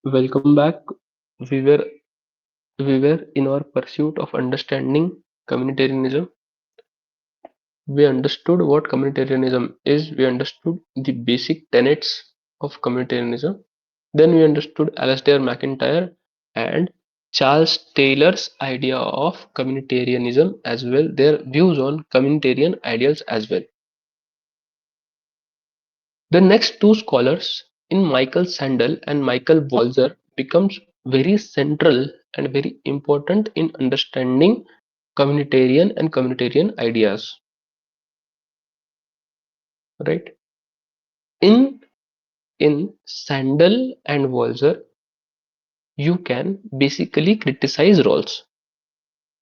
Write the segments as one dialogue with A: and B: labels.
A: Welcome back. We were we were in our pursuit of understanding communitarianism. We understood what communitarianism is. We understood the basic tenets of communitarianism. Then we understood Alasdair MacIntyre and Charles Taylor's idea of communitarianism as well, their views on communitarian ideals as well. The next two scholars in Michael Sandel and Michael Walzer becomes very central and very important in understanding communitarian ideas, right? In in Sandel and Walzer, you can basically criticize Rawls.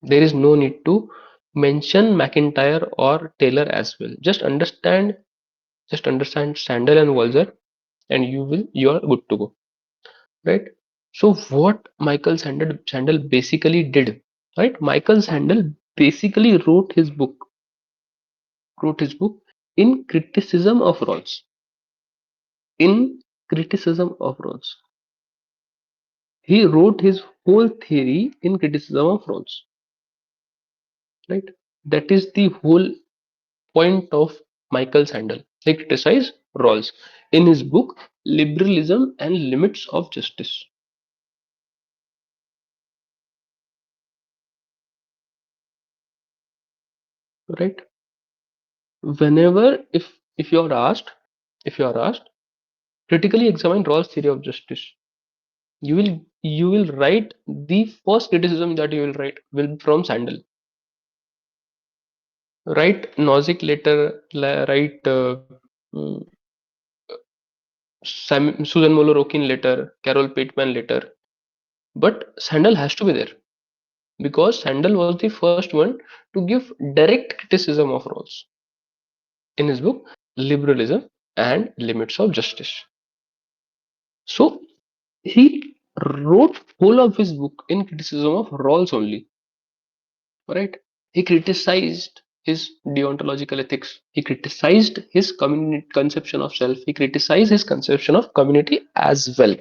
A: There is no need to mention McIntyre or Taylor as well. Just understand Sandel and Walzer, and you are good to go. Right. So what Michael Sandel basically did, right? Michael Sandel basically wrote his book in criticism of Rawls. In criticism of Rawls, he wrote his whole theory in criticism of Rawls. Right. That is the whole point of Michael Sandel. He criticized Rawls in his book Liberalism and Limits of Justice. Right. Whenever if if you are asked critically examine Rawls' theory of justice. You will write the first criticism that you will write will be from Sandel. Write Nozick letter, write Susan Molorokin letter, Carol Pittman letter. But Sandel has to be there because Sandel was the first one to give direct criticism of Rawls in his book Liberalism and Limits of Justice. So he wrote whole of his book in criticism of Rawls only, right? He criticized his deontological ethics. He criticized his conception of self. He criticized his conception of community as well.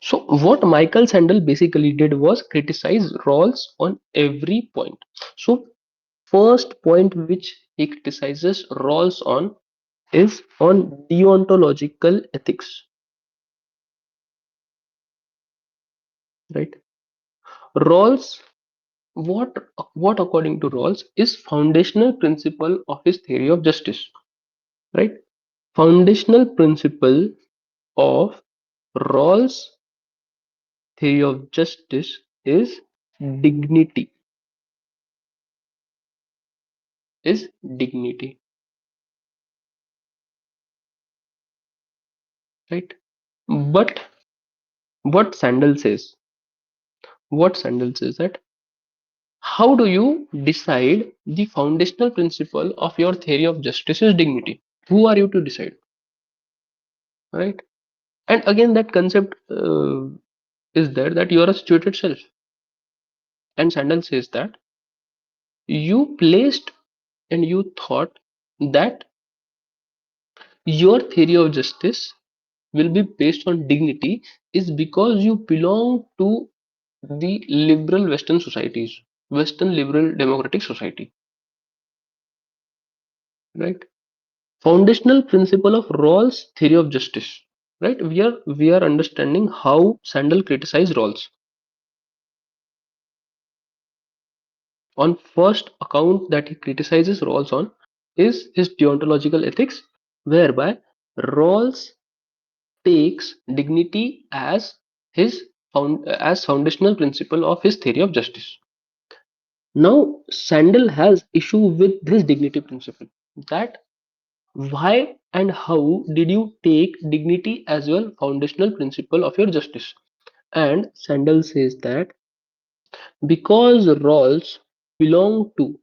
A: So what Michael Sandel basically did was criticize Rawls on every point. So first point which he criticizes Rawls on is on deontological ethics, right? Rawls, what what according to Rawls is foundational principle of his theory of justice, right? Foundational principle of Rawls' theory of justice is dignity. Is dignity, right? But what Sandel says, that how do you decide the foundational principle of your theory of justice is dignity? Who are you to decide, right? And again, that concept is there that you are a situated self. And Sandel says that you placed and you thought that your theory of justice will be based on dignity is because you belong to the liberal Western societies, Western liberal democratic society, right? Foundational principle of Rawls' theory of justice, right? We are understanding how Sandel criticized Rawls. On first account that he criticizes Rawls on is his deontological ethics, whereby Rawls takes dignity as his as foundational principle of his theory of justice. Now Sandel has issue with this dignity principle. That why and how did you take dignity as well foundational principle of your justice? And Sandel says that because Rawls belong to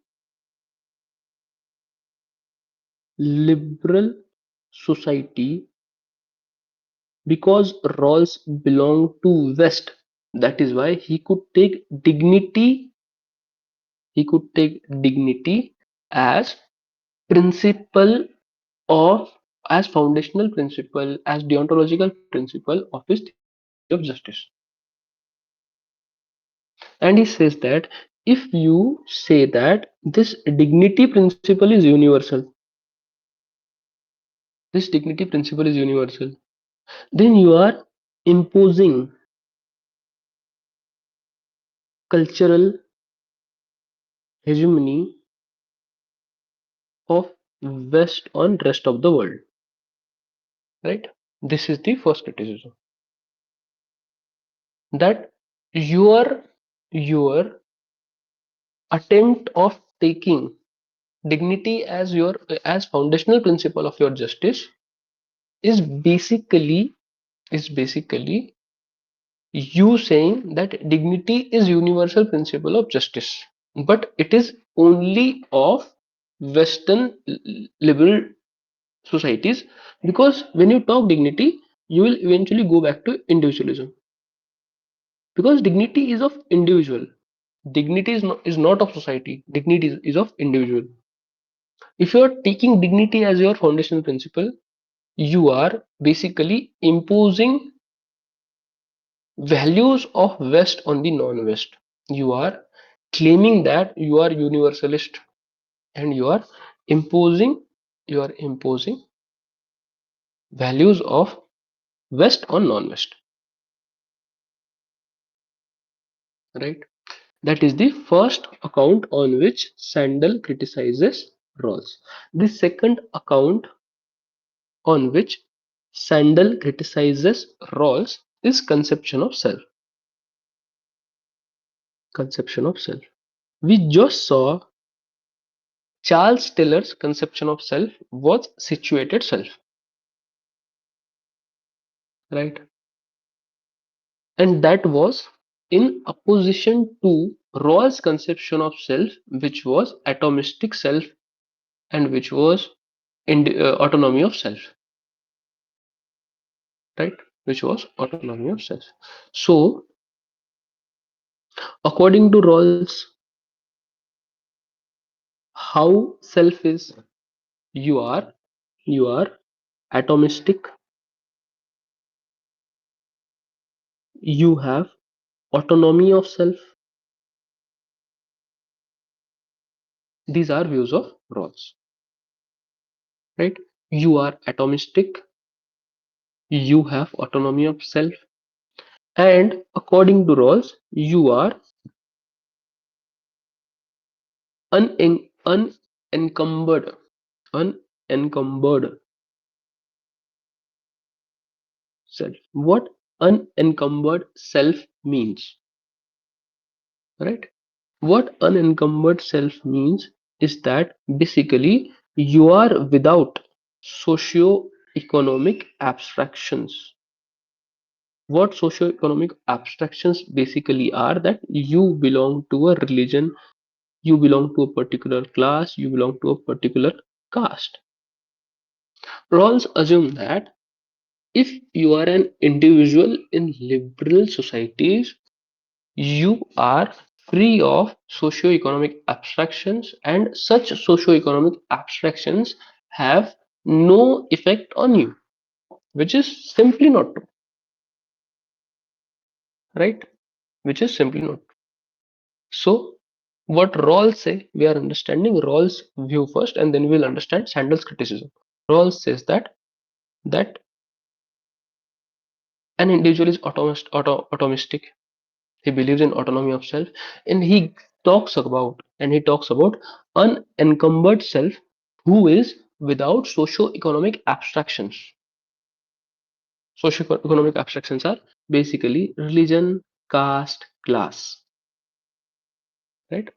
A: liberal society, because Rawls belong to West, that is why he could take dignity as principle of as foundational principle, as deontological principle of his theory of justice. And he says that if you say that this dignity principle is universal, this dignity principle is universal, then you are imposing cultural hegemony of West on rest of the world, right? This is the first criticism, that your your attempt of taking dignity as your as foundational principle of your justice is basically is basically you saying that dignity is universal principle of justice, but it is only of Western liberal societies, because when you talk dignity you will eventually go back to individualism, because dignity is of individual. Dignity is not of society. Dignity is of individual. If you are taking dignity as your foundational principle, you are basically imposing values of West on the non-West. You are claiming that you are universalist, and imposing you are imposing values of West on non-West, right? That is the first account on which Sandel criticizes Rawls. The second account on which Sandel criticizes Rawls is conception of self. Conception of self. We just saw Charles Taylor's conception of self was situated self, right? And that was in opposition to Rawls' conception of self, which was atomistic self, and which was autonomy of self, right? Which was autonomy of self. So, according to Rawls, how self is, you are you are atomistic, you have autonomy of self. These are views of Rawls, right? You are atomistic, you have autonomy of self, and according to Rawls, you are unencumbered, unencumbered self. What unencumbered self means, right? What unencumbered self means is that basically you are without socio-economic abstractions. What socio-economic abstractions basically are, that you belong to a religion, you belong to a particular class, you belong to a particular caste. Rawls assume that if you are an individual in liberal societies, you are free of socio-economic abstractions, and such socio-economic abstractions have no effect on you, which is simply not true, right? Which is simply not true. So, what Rawls say, we are understanding Rawls' view first, and then we'll understand Sandel's criticism. Rawls says that an individual is atomistic. He believes in autonomy of self, and he talks about unencumbered self, who is without socio-economic abstractions. Socio-economic abstractions are basically religion, caste, class, right?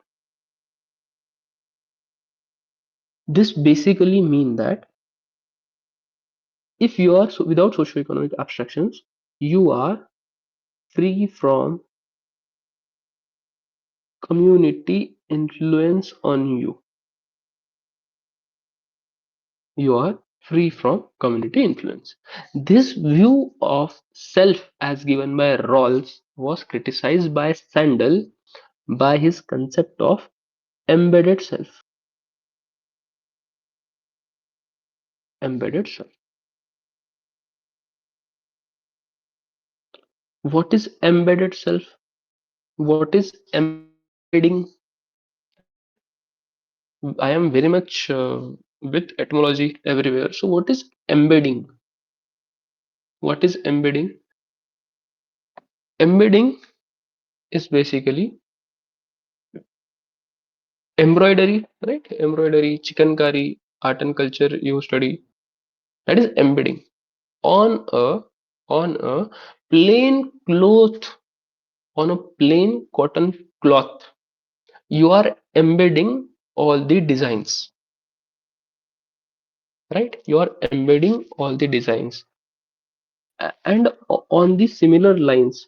A: This basically mean that if you are without socio-economic abstractions, you are free from community influence on you. You are free from community influence. This view of self as given by Rawls was criticized by Sandel by his concept of embedded self. Embedded self. What is embedded self? What is embedding? Right? I am very much with etymology everywhere. So what is embedding? What is embedding? Embedding is basically embroidery, right? Embroidery, chicken curry, art and culture you study. That is embedding on a plain cloth, on a plain cotton cloth. You are embedding all the designs, right? You are embedding all the designs. And on the similar lines,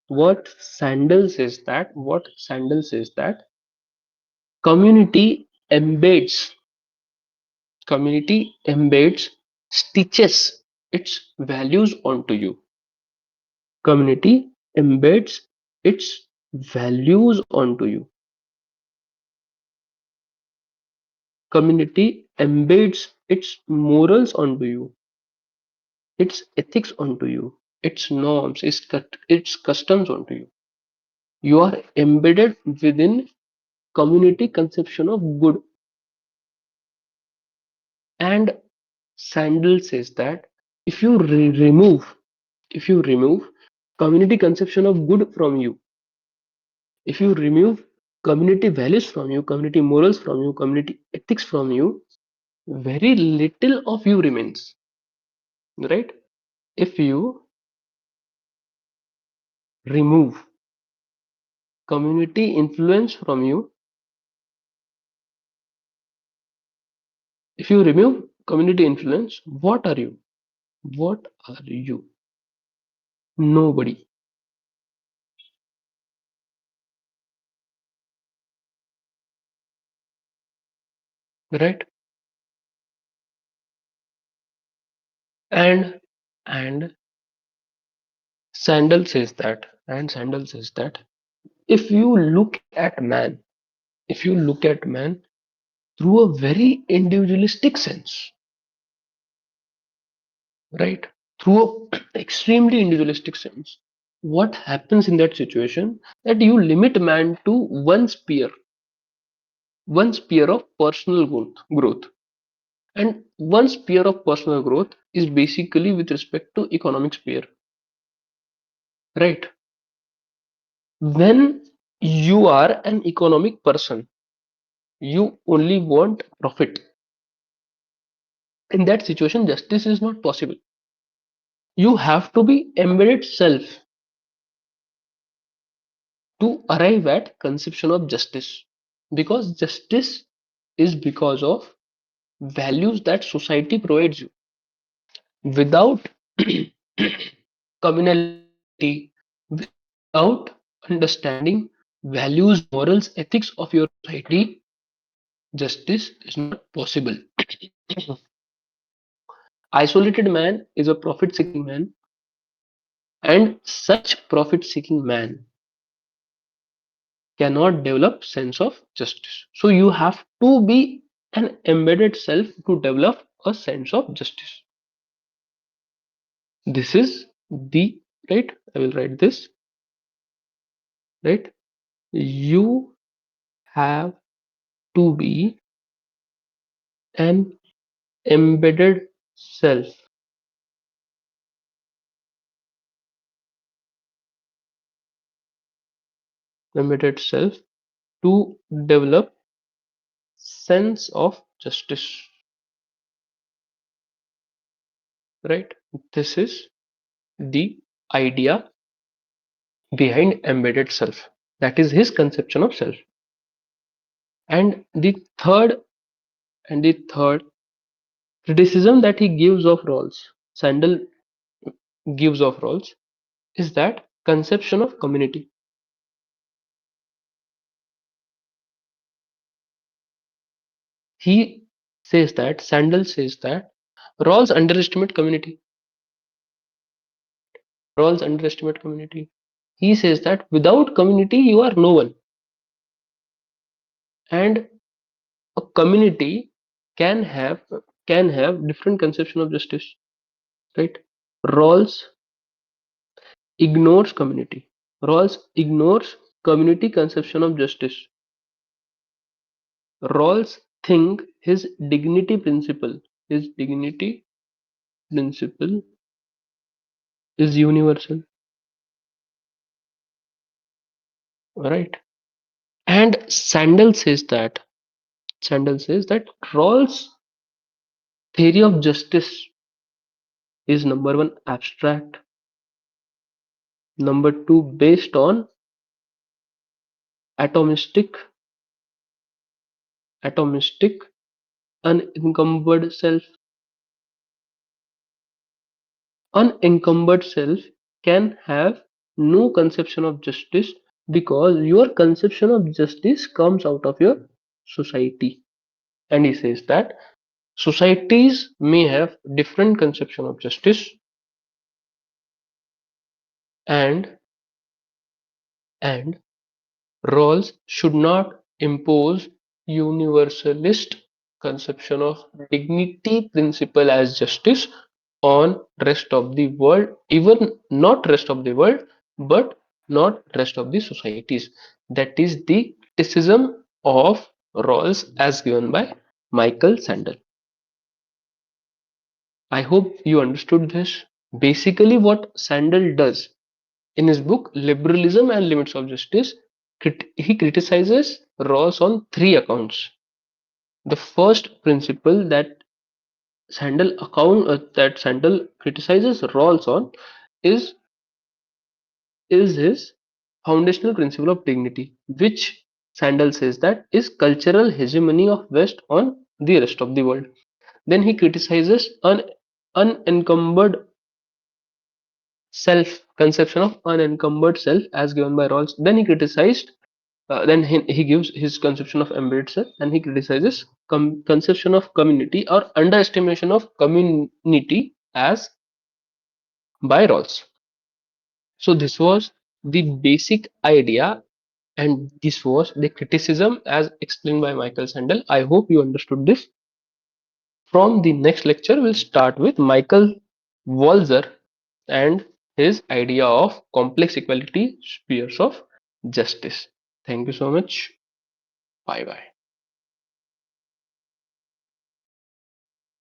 A: what Sandel says that community embeds, community embeds, stitches its values onto you. Community embeds its values onto you. Community embeds its morals onto you, its ethics onto you, its norms, its customs onto you. You are embedded within community conception of good. And Sandel says that if you remove community conception of good from you, if you remove community values from you, community morals from you, community ethics from you, very little of you remains, right? If you remove community influence from you, if you remove community influence, what are you? What are you? Nobody, right? And and Sandel says that if you look at man, if you look at man through a very individualistic sense, right? Through a extremely individualistic sense, what happens in that situation? That you limit man to one sphere of personal growth. And one sphere of personal growth is basically with respect to economic sphere, right? When you are an economic person, you only want profit. In that situation, justice is not possible. You have to be embedded self to arrive at conception of justice, because justice is because of values that society provides you. Without communality, without understanding values, morals, ethics of your society, justice is not possible. Isolated man is a profit seeking man, and such profit seeking man cannot develop sense of justice. So you have to be an embedded self to develop a sense of justice. This is the right. I will write this, right. You have to be an embedded self, embedded self to develop sense of justice, right. This is the idea behind embedded self. That is his conception of self. And the third criticism that he gives of roles, Sandel gives of roles, is that conception of community. He says that Sandel says that Rawls underestimate community. Rawls underestimate community. He says that without community you are no one, and a community can have can have different conception of justice, right? Rawls ignores community. Rawls ignores community conception of justice. Rawls think his dignity principle is universal, right? And Sandel says that Rawls' theory of justice is number one abstract, number two based on atomistic, atomistic, unencumbered self. Unencumbered self can have no conception of justice because your conception of justice comes out of your society. And he says that societies may have different conception of justice, and and roles should not impose universalist conception of dignity principle as justice on rest of the world, even not rest of the world, but not rest of the societies. That is the criticism of Rawls as given by Michael Sandel. I hope you understood this. Basically, what Sandel does in his book Liberalism and Limits of Justice, he criticizes Rawls on three accounts. The first principle that Sandel criticizes Rawls on is is his foundational principle of dignity, which Sandel says that is cultural hegemony of West on the rest of the world. Then he criticizes an unencumbered self, conception of unencumbered self as given by Rawls. Then he criticized then he gives his conception of embedded self, and he criticizes conception of community or underestimation of community as by Rawls. So this was the basic idea, and this was the criticism as explained by Michael Sandel. I hope you understood this. From the next lecture, we'll start with Michael Walzer and his idea of complex equality spheres of justice. Thank you so much. Bye bye.